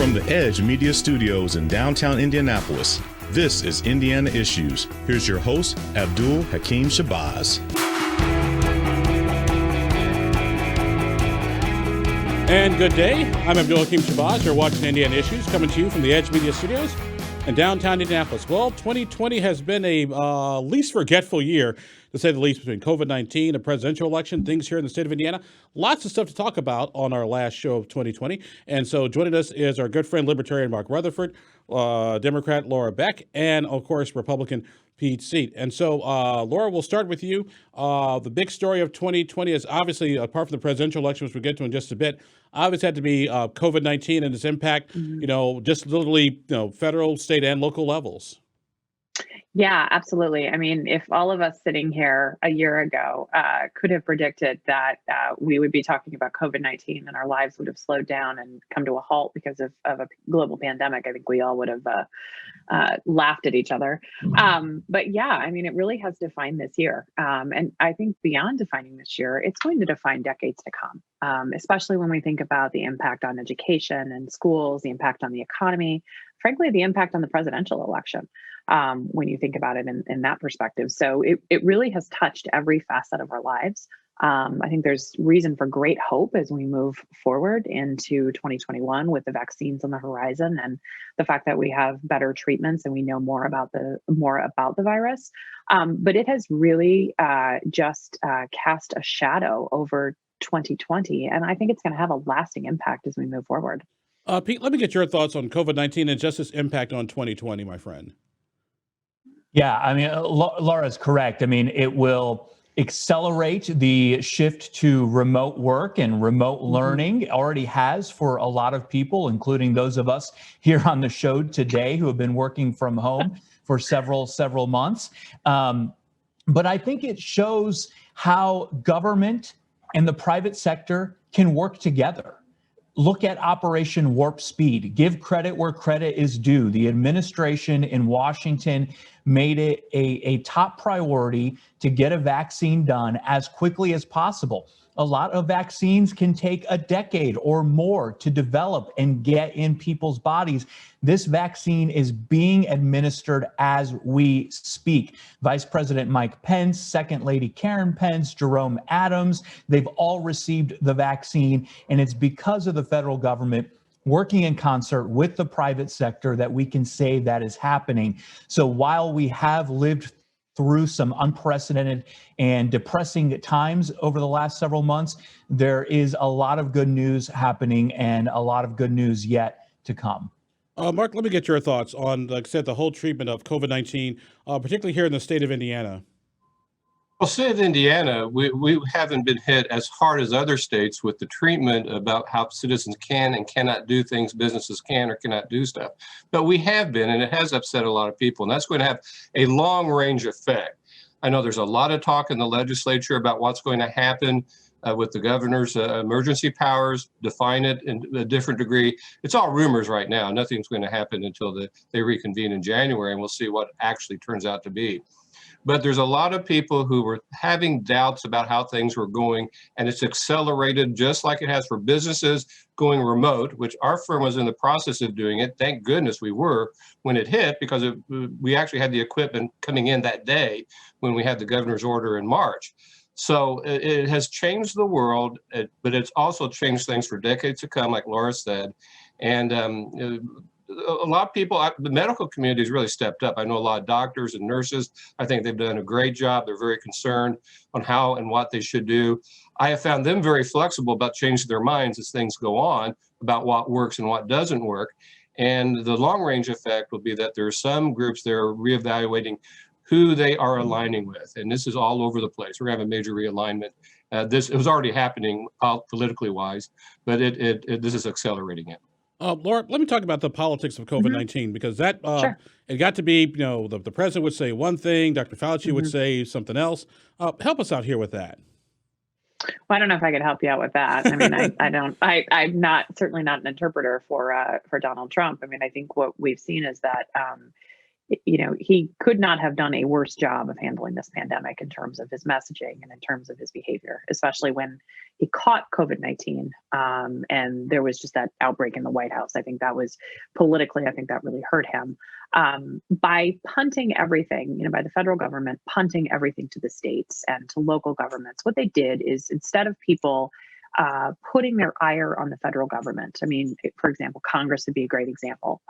From the Edge Media Studios in downtown Indianapolis, this is Indiana Issues. Here's your host, Abdul-Hakim Shabazz. And good day. I'm Abdul-Hakim Shabazz. You're watching Indiana Issues, coming to you from the Edge Media Studios in downtown Indianapolis. Well, 2020 has been a least forgetful year, to say the least, between COVID-19, a presidential election, things here in the state of Indiana. Lots of stuff to talk about on our last show of 2020. And so joining us is our good friend, Libertarian Rutherford, Democrat Lara Beck, and, of course, Republican Pete Seat. And so, Lara, we'll start with you. The big story of 2020 is obviously, apart from the presidential election, which we'll get to in just a bit, obviously had to be COVID-19 and its impact, just literally, federal, state, and local levels. Yeah, absolutely. I mean, if all of us sitting here a year ago could have predicted that we would be talking about COVID-19 and our lives would have slowed down and come to a halt because of a global pandemic, I think we all would have laughed at each other. But yeah, I mean, it really has defined this year. And I think beyond defining this year, it's going to define decades to come, especially when we think about the impact on education and schools, the impact on the economy, frankly, the impact on the presidential election. When you think about it in that perspective. So it really has touched every facet of our lives. I think there's reason for great hope as we move forward into 2021 with the vaccines on the horizon and the fact that we have better treatments and we know more about the virus. But it has really just cast a shadow over 2020. And I think it's going to have a lasting impact as we move forward. Pete, let me get your thoughts on COVID-19 and just its impact on 2020, my friend. Yeah, I mean, Laura's correct. I mean, it will accelerate the shift to remote work and remote learning. It already has for a lot of people, including those of us here on the show today who have been working from home for several months. But I think it shows how government and the private sector can work together. Look at Operation Warp Speed. Give credit where credit is due. The administration in Washington made it a top priority to get a vaccine done as quickly as possible. A lot of vaccines can take a decade or more to develop and get in people's bodies. This vaccine is being administered as we speak. Vice President Mike Pence, Second Lady Karen Pence, Jerome Adams, they've all received the vaccine, and it's because of the federal government working in concert with the private sector that we can say that is happening. So while we have lived through some unprecedented and depressing times over the last several months, there is a lot of good news happening and a lot of good news yet to come. Mark, let me get your thoughts on, like I said, the whole treatment of COVID-19, particularly here in the state of Indiana. Well, state of Indiana, we haven't been hit as hard as other states with the treatment about how citizens can and cannot do things, businesses can or cannot do stuff. But we have been, and it has upset a lot of people, and that's going to have a long range effect. I know there's a lot of talk in the legislature about what's going to happen with the governor's emergency powers, define it in a different degree. It's all rumors right now. Nothing's going to happen until they reconvene in January, and we'll see what actually turns out to be. But there's a lot of people who were having doubts about how things were going, and it's accelerated just like it has for businesses going remote, which our firm was in the process of doing it. Thank goodness we were when it hit, because we actually had the equipment coming in that day when we had the governor's order in March. So it has changed the world, but it's also changed things for decades to come, like Laura said. And a lot of people, the medical community has really stepped up. I know a lot of doctors and nurses. I think they've done a great job. They're very concerned on how and what they should do. I have found them very flexible about changing their minds as things go on about what works and what doesn't work. And the long range effect will be that there are some groups that are reevaluating who they are aligning with. And this is all over the place. We're going to have a major realignment. It was already happening politically wise, but this is accelerating it. Laura, let me talk about the politics of COVID-19, because that it got to be, the president would say one thing, Dr. Fauci would say something else. Help us out here with that. Well, I don't know if I could help you out with that. I mean, I'm certainly not an interpreter for Donald Trump. I mean, I think what we've seen is that he could not have done a worse job of handling this pandemic in terms of his messaging and in terms of his behavior, especially when he caught COVID-19 and there was just that outbreak in the White House. I think that was politically, I think that really hurt him. By punting everything, by the federal government punting everything to the states and to local governments, what they did is, instead of people putting their ire on the federal government. I mean, for example, Congress would be a great example.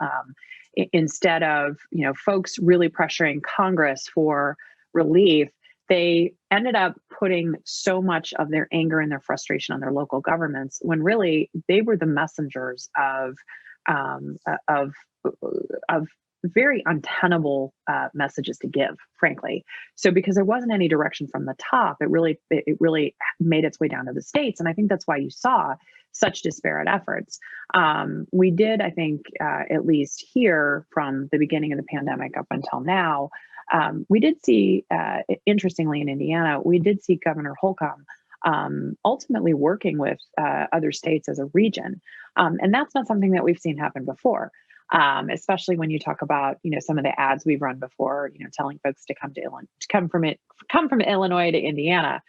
Instead of, folks really pressuring Congress for relief, they ended up putting so much of their anger and their frustration on their local governments, when really they were the messengers of very untenable messages to give, frankly. So because there wasn't any direction from the top, it really made its way down to the states. And I think that's why you saw such disparate efforts. We did, I think, at least here from the beginning of the pandemic up until now, we did see, interestingly in Indiana, we did see Governor Holcomb ultimately working with other states as a region. And that's not something that we've seen happen before. Especially when you talk about, some of the ads we've run before, telling folks to come from Illinois to Indiana.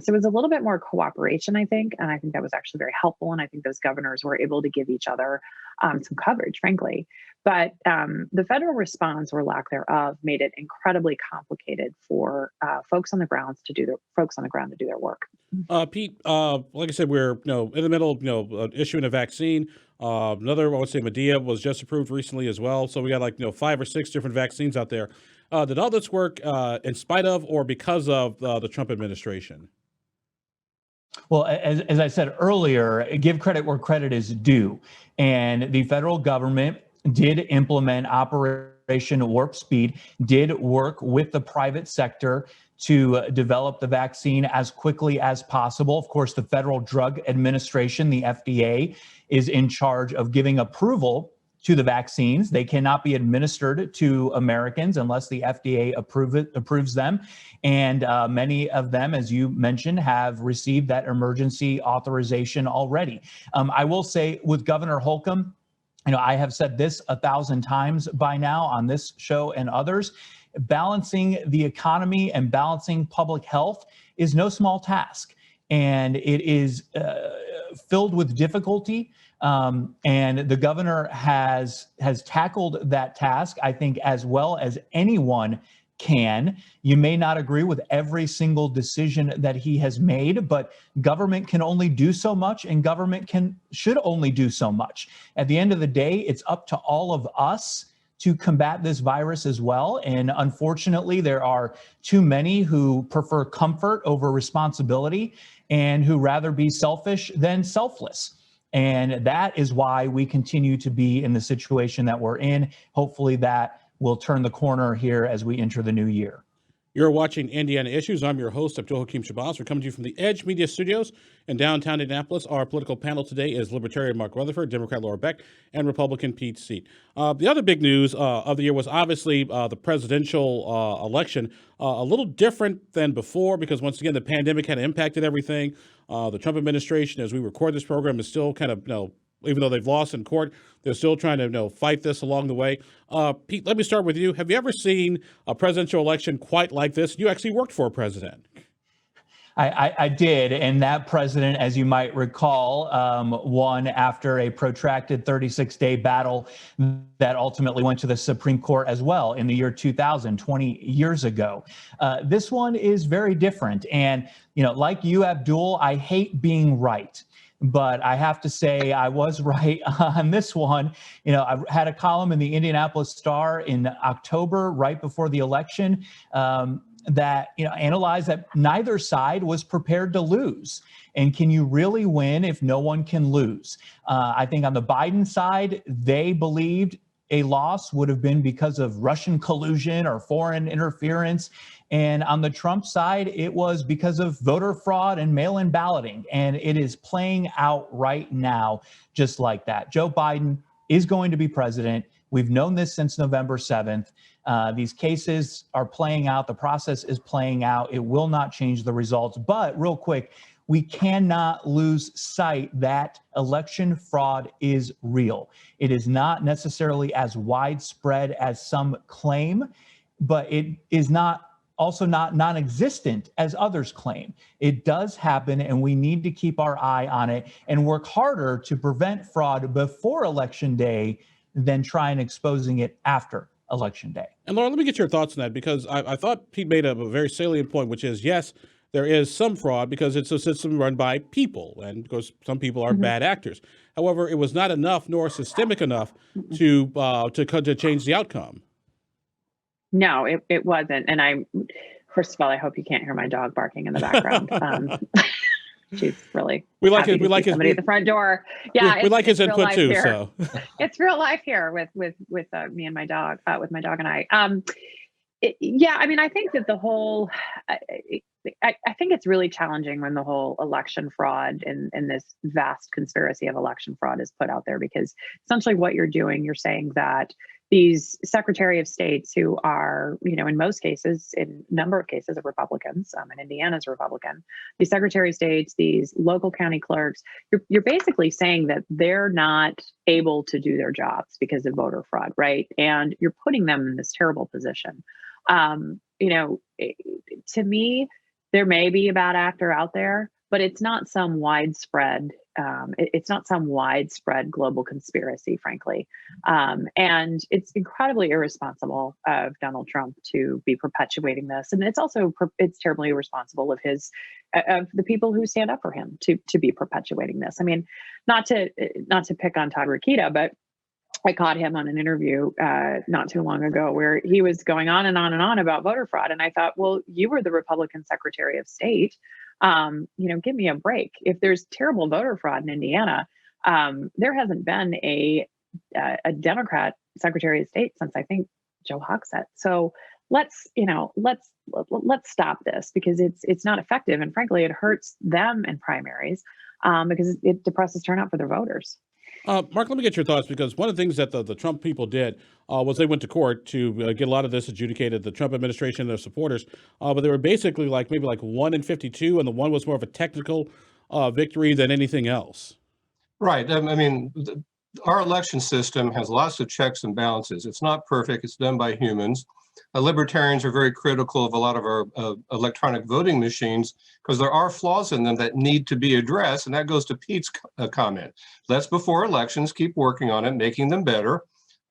So it was a little bit more cooperation, I think, and I think that was actually very helpful. And I think those governors were able to give each other some coverage, frankly. But the federal response, or lack thereof, made it incredibly complicated for folks on the ground to do their work. Pete, like I said, we're in the middle of issuing a vaccine. Another, I would say, Medea was just approved recently as well. So we got 5 or 6 different vaccines out there. Did all this work in spite of or because of the Trump administration? Well, as I said earlier, give credit where credit is due. And the federal government did implement Operation Warp Speed, did work with the private sector to develop the vaccine as quickly as possible. Of course, the Federal Drug Administration, the FDA, is in charge of giving approval to the vaccines. They cannot be administered to Americans unless the FDA approves them. And many of them, as you mentioned, have received that emergency authorization already. I will say with Governor Holcomb, I have said this 1,000 times by now on this show and others, balancing the economy and balancing public health is no small task. And it is filled with difficulty. And the governor has tackled that task, I think, as well as anyone can. You may not agree with every single decision that he has made, but government can only do so much, and government should only do so much. At the end of the day, it's up to all of us to combat this virus as well. And unfortunately, there are too many who prefer comfort over responsibility and who rather be selfish than selfless. And that is why we continue to be in the situation that we're in. Hopefully that will turn the corner here as we enter the new year. You're watching Indiana Issues. I'm your host, Abdul-Hakim. We're coming to you from the Edge Media Studios in downtown Indianapolis. Our political panel today is Libertarian Mark Rutherford, Democrat Lara Beck, and Republican Pete Seat. The other big news of the year was obviously the presidential election. A little different than before because, once again, the pandemic had impacted everything. The Trump administration, as we record this program, is still kind of, even though they've lost in court, they're still trying to fight this along the way. Pete, let me start with you. Have you ever seen a presidential election quite like this? You actually worked for a president. I did, and that president, as you might recall, won after a protracted 36-day battle that ultimately went to the Supreme Court as well in the year 2000, 20 years ago. This one is very different, and like you, Abdul, I hate being right. But I have to say I was right on this one. I had a column in the Indianapolis Star in October, right before the election, that analyzed that neither side was prepared to lose. And can you really win if no one can lose? I think on the Biden side, they believed a loss would have been because of Russian collusion or foreign interference. And on the Trump side, it was because of voter fraud and mail-in balloting. And it is playing out right now just like that. Joe Biden is going to be president. We've known this since November 7th. These cases are playing out. The process is playing out. It will not change the results. But real quick, we cannot lose sight that election fraud is real. It is not necessarily as widespread as some claim, but it is not also not non-existent as others claim. It does happen, and we need to keep our eye on it and work harder to prevent fraud before Election Day than try and exposing it after Election Day. And Laura, let me get your thoughts on that, because I thought Pete made a very salient point, which is, yes, there is some fraud because it's a system run by people, and because some people are bad actors. However, it was not enough nor systemic enough to change the outcome. No, it wasn't. And first of all, I hope you can't hear my dog barking in the background. She's really we like somebody at the front door. Yeah, we like his input too. Here. So it's real life here with me and my dog, with my dog and I. I mean, I think that the whole, I think it's really challenging when the whole election fraud and this vast conspiracy of election fraud is put out there, because essentially what you're doing, you're saying that these Secretary of States who are, in most cases, in a number of cases, are Republicans, and Indiana's a Republican, these Secretary of States, these local county clerks, you're basically saying that they're not able to do their jobs because of voter fraud, right? And you're putting them in this terrible position. To me, there may be a bad actor out there, but it's not some widespread. It's not some widespread global conspiracy, frankly, and it's incredibly irresponsible of Donald Trump to be perpetuating this, and it's terribly irresponsible of the people who stand up for him to be perpetuating this. I mean, not to pick on Todd Rokita, but I caught him on an interview not too long ago where he was going on and on and on about voter fraud. And I thought, well, you were the Republican Secretary of State. Give me a break. If there's terrible voter fraud in Indiana, there hasn't been a Democrat Secretary of State since, I think, Joe Hogsett. So let's stop this, because it's not effective. And frankly, it hurts them in primaries because it depresses turnout for their voters. Mark, let me get your thoughts, because one of the things that the Trump people did was they went to court to get a lot of this adjudicated, the Trump administration and their supporters, but they were basically maybe 1 in 52, and the one was more of a technical victory than anything else. Right. I mean, our election system has lots of checks and balances. It's not perfect. It's done by humans. Libertarians are very critical of a lot of our electronic voting machines because there are flaws in them that need to be addressed, and that goes to Pete's comment. Let's, before elections, keep working on it, making them better.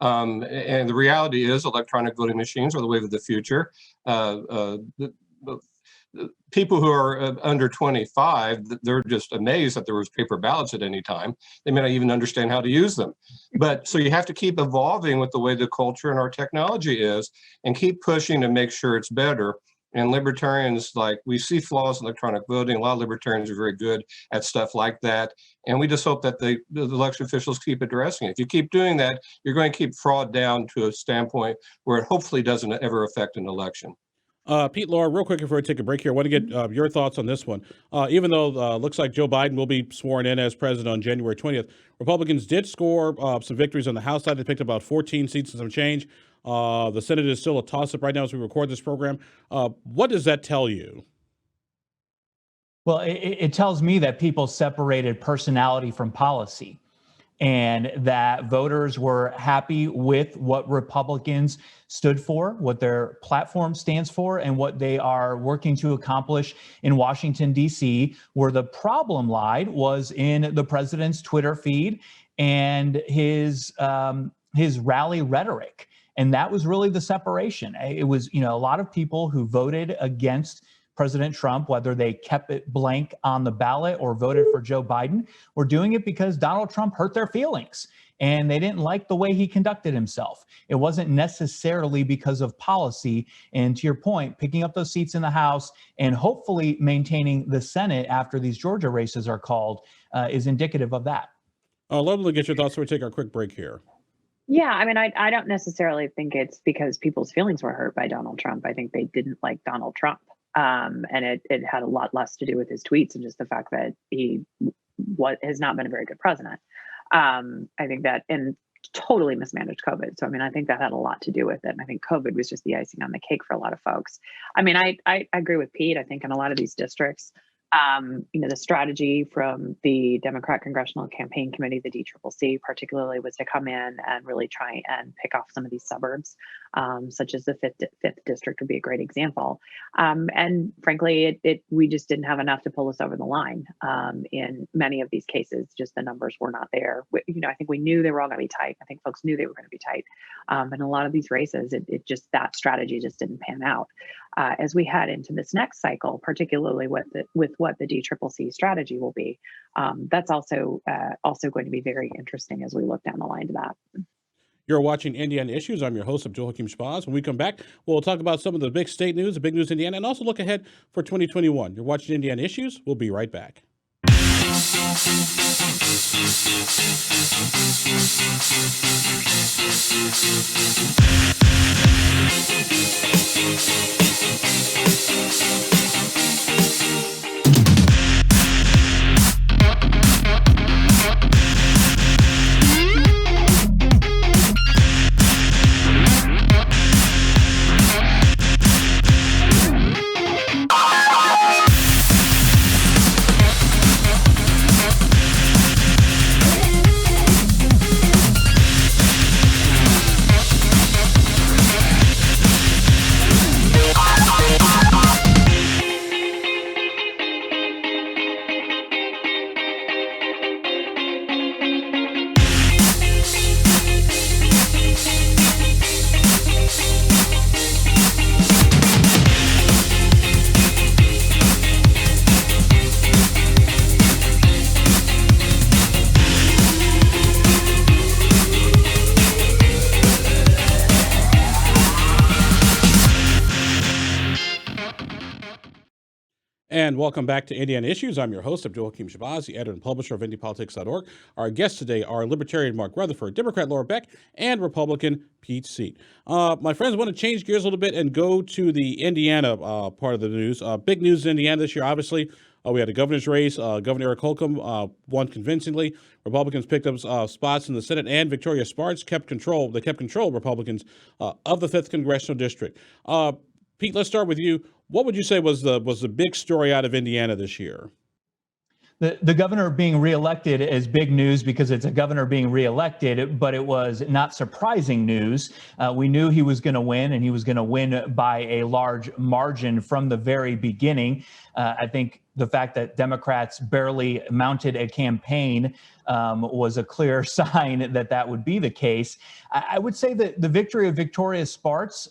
And the reality is electronic voting machines are the wave of the future. People who are under 25, they're just amazed that there was paper ballots at any time. They may not even understand how to use them. But so you have to keep evolving with the way the culture and our technology is, and keep pushing to make sure it's better. And libertarians, we see flaws in electronic voting. A lot of libertarians are very good at stuff like that. And we just hope that the election officials keep addressing it. If you keep doing that, you're going to keep fraud down to a standpoint where it hopefully doesn't ever affect an election. Pete, Laura, real quick before we take a break here, I want to get your thoughts on this one. Even though looks like Joe Biden will be sworn in as president on January 20th, Republicans did score some victories on the House side. They picked up about 14 seats and some change. The Senate is still a toss-up right now as we record this program. What does that tell you? Well, it tells me that people separated personality from policy, and that voters were happy with what Republicans stood for, what their platform stands for, and what they are working to accomplish in Washington, D.C. Where the problem lied was in the president's Twitter feed and his rally rhetoric. And that was really the separation. It was, a lot of people who voted against President Trump, whether they kept it blank on the ballot or voted for Joe Biden, were doing it because Donald Trump hurt their feelings and they didn't like the way he conducted himself. It wasn't necessarily because of policy. And to your point, picking up those seats in the House and hopefully maintaining the Senate after these Georgia races are called is indicative of that. Love to get your thoughts. So we take our quick break here. Yeah, I mean, I don't necessarily think it's because people's feelings were hurt by Donald Trump. I think they didn't like Donald Trump. And it had a lot less to do with his tweets and just the fact that he has not been a very good president. I think that, and totally mismanaged COVID. So, I mean, I think that had a lot to do with it. And I think COVID was just the icing on the cake for a lot of folks. I mean, I agree with Pete. I think in a lot of these districts, The strategy from the Democrat Congressional Campaign Committee, the DCCC particularly, was to come in and really try and pick off some of these suburbs, such as the fifth district would be a great example. And frankly, we just didn't have enough to pull us over the line. In many of these cases, just the numbers were not there. I think we knew they were all going to be tight. I think folks knew they were going to be tight. And in a lot of these races, that strategy just didn't pan out. As we head into this next cycle, particularly with what the DCCC strategy will be, that's also going to be very interesting as we look down the line to that. You're watching Indiana Issues. I'm your host, Abdul-Hakim Shabazz. When we come back, we'll talk about some of the big state news, the big news in Indiana, and also look ahead for 2021. You're watching Indiana Issues. We'll be right back. And welcome back to Indiana Issues. I'm your host, Abdul-Hakim Shabazz, the editor and publisher of IndyPolitics.org. Our guests today are Libertarian Mark Rutherford, Democrat Lara Beck, and Republican Pete Seat. My friends, want to change gears a little bit and go to the Indiana part of the news. Big news in Indiana this year, obviously. We had a governor's race. Governor Eric Holcomb won convincingly. Republicans picked up spots in the Senate, and Victoria Spartz kept control. They kept control, Republicans, of the 5th Congressional District. Pete, let's start with you. What would you say was the big story out of Indiana this year? The governor being reelected is big news because it's a governor being reelected, but it was not surprising news. We knew he was going to win, and he was going to win by a large margin from the very beginning. I think the fact that Democrats barely mounted a campaign was a clear sign that would be the case. I would say that the victory of Victoria Spartz,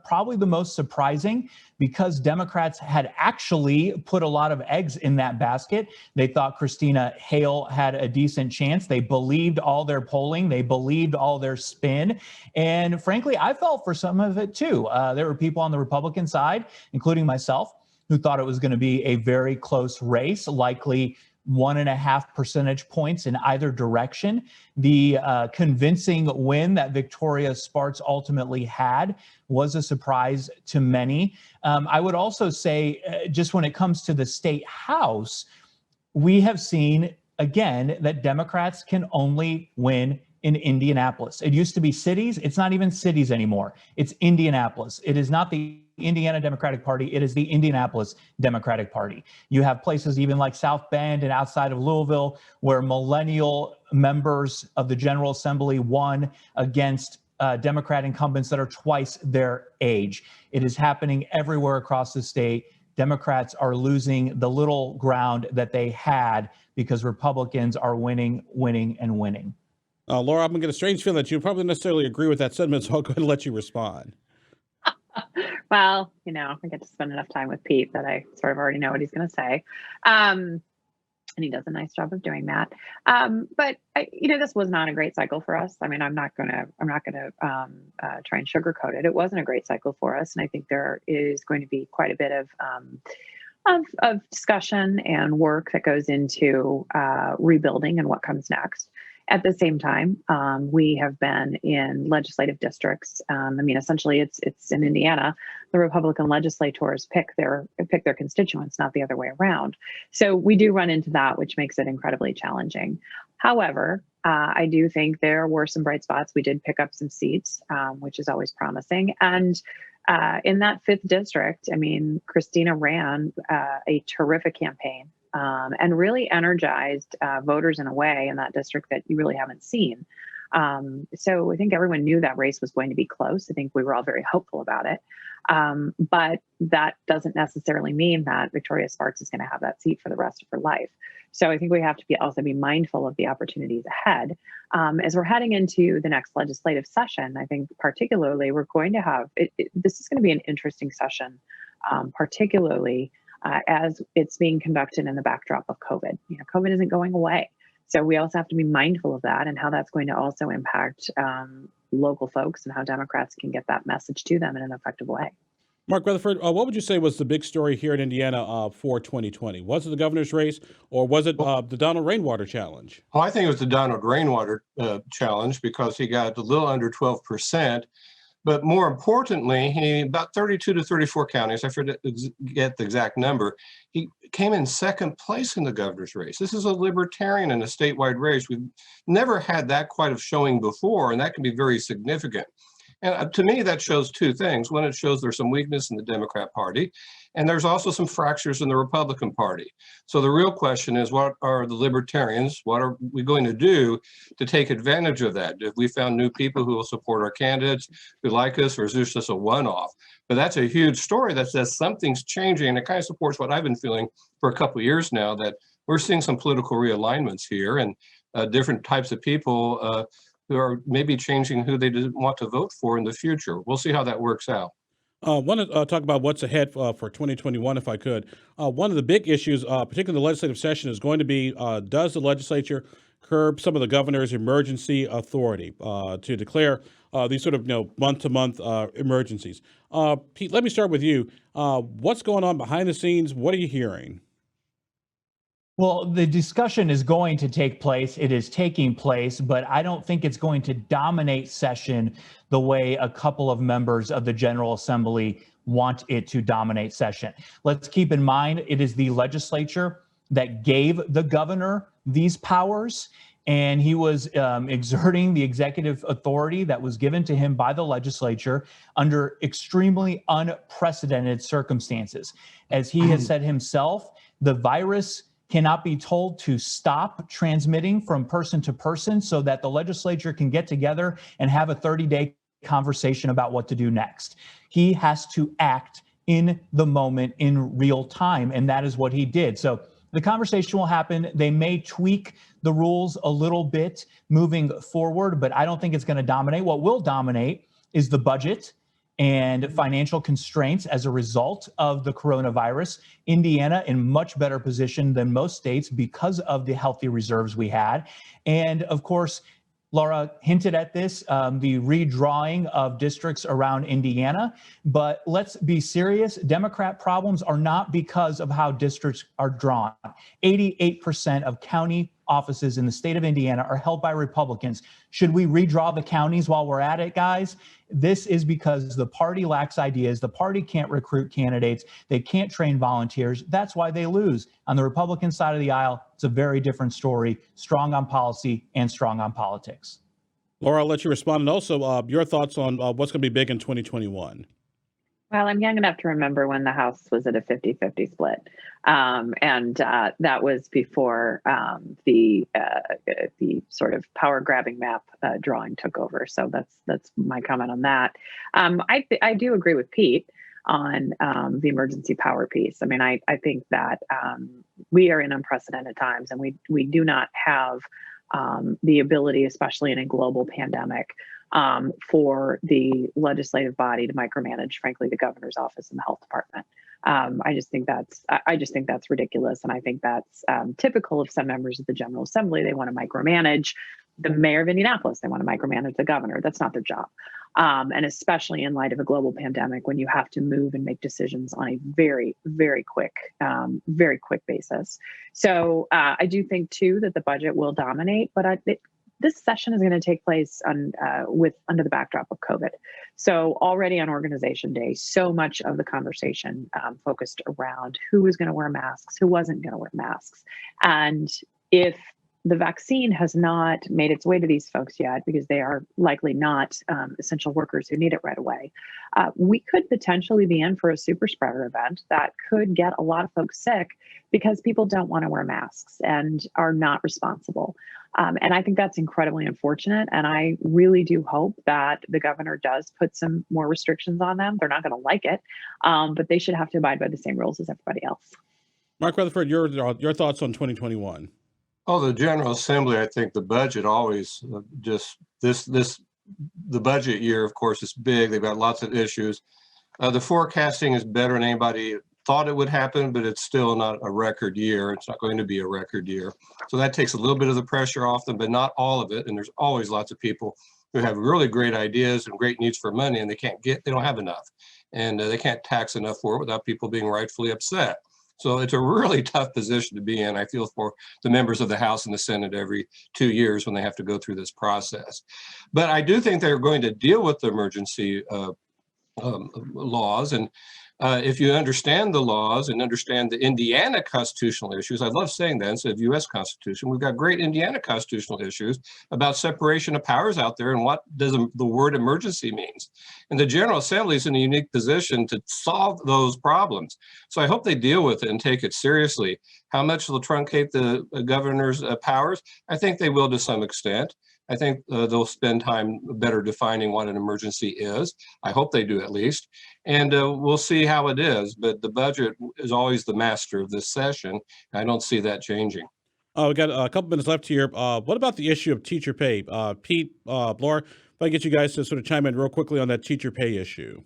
probably the most surprising, because Democrats had actually put a lot of eggs in that basket. They thought Christina Hale had a decent chance. They believed all their polling. They believed all their spin. And frankly, I felt for some of it too. There were people on the Republican side, including myself, who thought it was going to be a very close race, likely 1.5 percentage points in either direction. The convincing win that Victoria Spartz ultimately had was a surprise to many. I would also say, just when it comes to the state house, we have seen, again, that Democrats can only win in Indianapolis. It used to be cities. It's not even cities anymore. It's Indianapolis. It is not the Indiana Democratic Party. It is the Indianapolis Democratic Party. You have places even like South Bend and outside of Louisville where millennial members of the General Assembly won against Democrat incumbents that are twice their age. It is happening everywhere across the state. Democrats are losing the little ground that they had because Republicans are winning, and winning. Lara, I'm going to get a strange feeling that you probably necessarily agree with that sentiment, so I'll go ahead and let you respond. Well, I get to spend enough time with Pete that I sort of already know what he's going to say. And he does a nice job of doing that. But this was not a great cycle for us. I mean, I'm not going to try and sugarcoat it. It wasn't a great cycle for us. And I think there is going to be quite a bit of discussion and work that goes into rebuilding and what comes next. At the same time, we have been in legislative districts. Essentially, it's in Indiana. The Republican legislators pick their constituents, not the other way around. So we do run into that, which makes it incredibly challenging. However, I do think there were some bright spots. We did pick up some seats, which is always promising. And in that 5th district, I mean, Christina ran a terrific campaign and really energized voters in a way in that district that you really haven't seen. So I think everyone knew that race was going to be close. I think we were all very hopeful about it. But that doesn't necessarily mean that Victoria Sparks is going to have that seat for the rest of her life. So I think we have to also be mindful of the opportunities ahead. As we're heading into the next legislative session, I think particularly we're going to have, this is going to be an interesting session, particularly as it's being conducted in the backdrop of COVID. You know, COVID isn't going away. So we also have to be mindful of that and how that's going to also impact local folks and how Democrats can get that message to them in an effective way. Mark Rutherford, what would you say was the big story here in Indiana for 2020? Was it the governor's race, or was it the Donald Rainwater challenge? Well, I think it was the Donald Rainwater challenge because he got a little under 12%. But more importantly, he about 32 to 34 counties, I forget the exact number, he came in 2nd place in the governor's race. This is a Libertarian in a statewide race. We've never had that quite of showing before, and that can be very significant. And to me, that shows 2 things. One, it shows there's some weakness in the Democrat Party, and there's also some fractures in the Republican Party. So the real question is, what are the Libertarians, what are we going to do to take advantage of that? If we found new people who will support our candidates, who like us, or is this just a one-off? But that's a huge story that says something's changing, and it kind of supports what I've been feeling for a couple of years now, that we're seeing some political realignments here, and different types of people who are maybe changing who they want to vote for in the future. We'll see how that works out. I want to talk about what's ahead for 2021, if I could. One of the big issues, particularly in the legislative session, is going to be, does the legislature curb some of the governor's emergency authority to declare these sort of month-to-month emergencies? Pete, let me start with you. What's going on behind the scenes? What are you hearing? Well, the discussion is going to take place. It is taking place, but I don't think it's going to dominate session the way a couple of members of the General Assembly want it to dominate session. Let's keep in mind, it is the legislature that gave the governor these powers, and he was exerting the executive authority that was given to him by the legislature under extremely unprecedented circumstances. As he has said himself, the virus cannot be told to stop transmitting from person to person so that the legislature can get together and have a 30-day conversation about what to do next. He has to act in the moment in real time, and that is what he did. So the conversation will happen. They may tweak the rules a little bit moving forward, but I don't think it's going to dominate. What will dominate is the budget and financial constraints as a result of the coronavirus. Indiana in much better position than most states because of the healthy reserves we had. And of course, Lara hinted at this, the redrawing of districts around Indiana. But let's be serious. Democrat problems are not because of how districts are drawn. 88% of county offices in the state of Indiana are held by Republicans. Should we redraw the counties while we're at it, guys? This is because the party lacks ideas. The party can't recruit candidates. They can't train volunteers. That's why they lose. On the Republican side of the aisle, it's a very different story, strong on policy and strong on politics. Lara, I'll let you respond. And also your thoughts on what's going to be big in 2021. Well, I'm young enough to remember when the House was at a 50-50 split. And that was before the sort of power-grabbing map drawing took over. So that's my comment on that. I do agree with Pete on the emergency power piece. I mean, I think that we are in unprecedented times, and we do not have the ability, especially in a global pandemic, for the legislative body to micromanage, frankly, the governor's office and the health department. I just think that's ridiculous, and I think that's typical of some members of the General Assembly. They want to micromanage the mayor of Indianapolis. They want to micromanage the governor. That's not their job, and especially in light of a global pandemic, when you have to move and make decisions on a very, very quick basis. So I do think too that the budget will dominate, but this session is going to take place under the backdrop of COVID. So already on Organization Day, so much of the conversation focused around who was going to wear masks, who wasn't going to wear masks. And if the vaccine has not made its way to these folks yet because they are likely not essential workers who need it right away. We could potentially be in for a super spreader event that could get a lot of folks sick because people don't want to wear masks and are not responsible. And I think that's incredibly unfortunate. And I really do hope that the governor does put some more restrictions on them. They're not going to like it, but they should have to abide by the same rules as everybody else. Mark Rutherford, your thoughts on 2021? Oh, the General Assembly, I think the budget always the budget year, of course, is big. They've got lots of issues. The forecasting is better than anybody thought it would happen, but it's still not a record year. It's not going to be a record year. So that takes a little bit of the pressure off them, but not all of it. And there's always lots of people who have really great ideas and great needs for money, and they don't have enough. And they can't tax enough for it without people being rightfully upset. So it's a really tough position to be in. I feel for the members of the House and the Senate every 2 years when they have to go through this process. But I do think they're going to deal with the emergency laws. And if you understand the laws and understand the Indiana constitutional issues, I love saying that instead of U.S. Constitution, we've got great Indiana constitutional issues about separation of powers out there and what does the word emergency means. And the General Assembly is in a unique position to solve those problems. So I hope they deal with it and take it seriously. How much they'll truncate the governor's powers? I think they will to some extent. I think they'll spend time better defining what an emergency is. I hope they do at least. And we'll see how it is. But the budget is always the master of this session. I don't see that changing. We got a couple minutes left here. What about the issue of teacher pay? Pete, Laura, if I get you guys to sort of chime in real quickly on that teacher pay issue.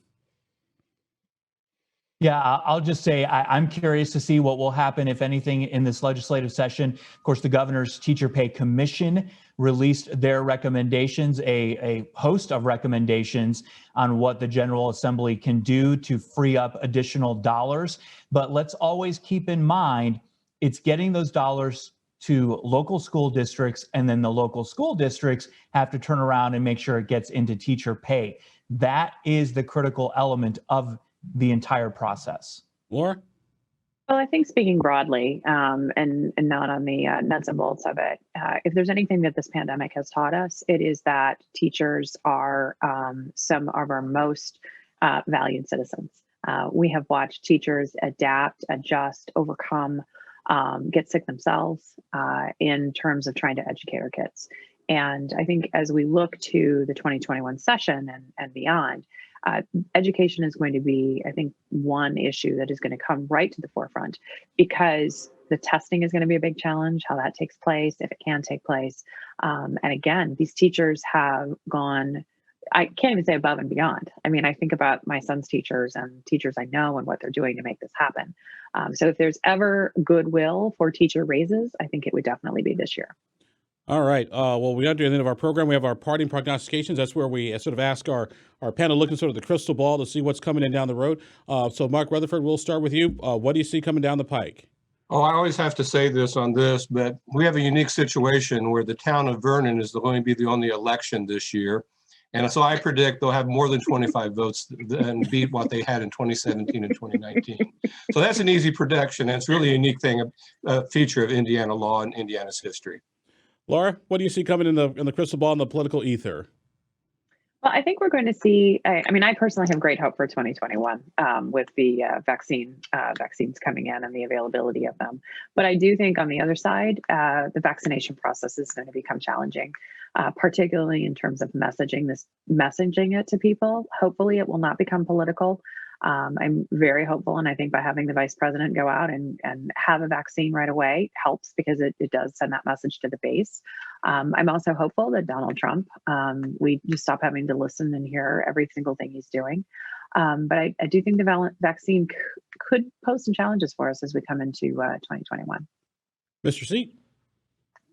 Yeah, I'll just say I'm curious to see what will happen, if anything, in this legislative session. Of course, the Governor's Teacher Pay Commission released their recommendations, a host of recommendations on what the General Assembly can do to free up additional dollars. But let's always keep in mind, it's getting those dollars to local school districts, and then the local school districts have to turn around and make sure it gets into teacher pay. That is the critical element of the entire process. Laura? Well, I think speaking broadly and not on the nuts and bolts of it, if there's anything that this pandemic has taught us, it is that teachers are some of our most valued citizens. We have watched teachers adapt, adjust, overcome, get sick themselves in terms of trying to educate our kids. And I think as we look to the 2021 session and beyond, education is going to be, I think, one issue that is going to come right to the forefront, because the testing is going to be a big challenge, how that takes place, if it can take place. And again, these teachers have gone, I can't even say above and beyond. I mean, I think about my son's teachers and teachers I know and what they're doing to make this happen. So if there's ever goodwill for teacher raises, I think it would definitely be this year. All right. Well, we got to the end of our program. We have our parting prognostications. That's where we sort of ask our panel, looking sort of the crystal ball to see what's coming in down the road. So, Mark Rutherford, we'll start with you. What do you see coming down the pike? Oh, I always have to say this on this, but we have a unique situation where the town of Vernon is going to be the only election this year. And so I predict they'll have more than 25 votes and beat what they had in 2017 and 2019. So that's an easy prediction. And it's really a unique thing, a feature of Indiana law and Indiana's history. Laura, what do you see coming in the crystal ball and the political ether? Well, I think we're going to see, I mean, I personally have great hope for 2021 with the vaccines coming in and the availability of them. But I do think on the other side, the vaccination process is going to become challenging, particularly in terms of messaging it to people. Hopefully it will not become political. I'm very hopeful, and I think by having the vice president go out and have a vaccine right away helps, because it does send that message to the base. I'm also hopeful that Donald Trump, we just stop having to listen and hear every single thing he's doing. But I do think the vaccine could pose some challenges for us as we come into 2021. Mr. Seat?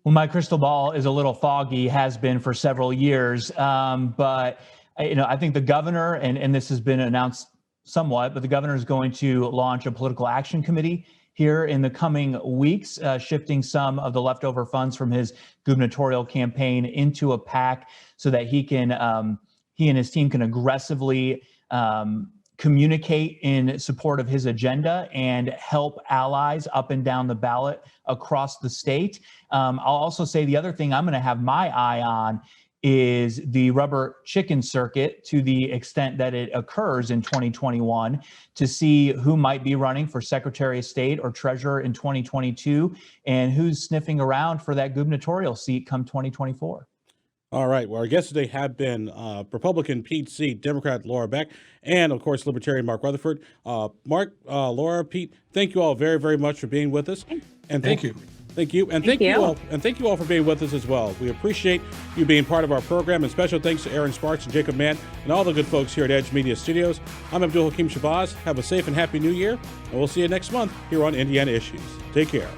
Well, my crystal ball is a little foggy, has been for several years. But I think the governor, and this has been announced somewhat, but the governor is going to launch a political action committee here in the coming weeks, shifting some of the leftover funds from his gubernatorial campaign into a PAC so that he and his team can aggressively communicate in support of his agenda and help allies up and down the ballot across the state. I'll also say the other thing I'm going to have my eye on is the rubber chicken circuit, to the extent that it occurs in 2021, to see who might be running for Secretary of State or Treasurer in 2022 and who's sniffing around for that gubernatorial seat come 2024. All right. Well, our guests today have been Republican Pete Seat, Democrat Lara Beck, and of course Libertarian Mark Rutherford. Mark, Lara, Pete, thank you all very, very much for being with us. And thank you. Thank you. And thank you all. And thank you all for being with us as well. We appreciate you being part of our program. And special thanks to Aaron Sparks and Jacob Mann and all the good folks here at Edge Media Studios. I'm Abdul-Hakim Shabazz. Have a safe and happy new year. And we'll see you next month here on Indiana Issues. Take care.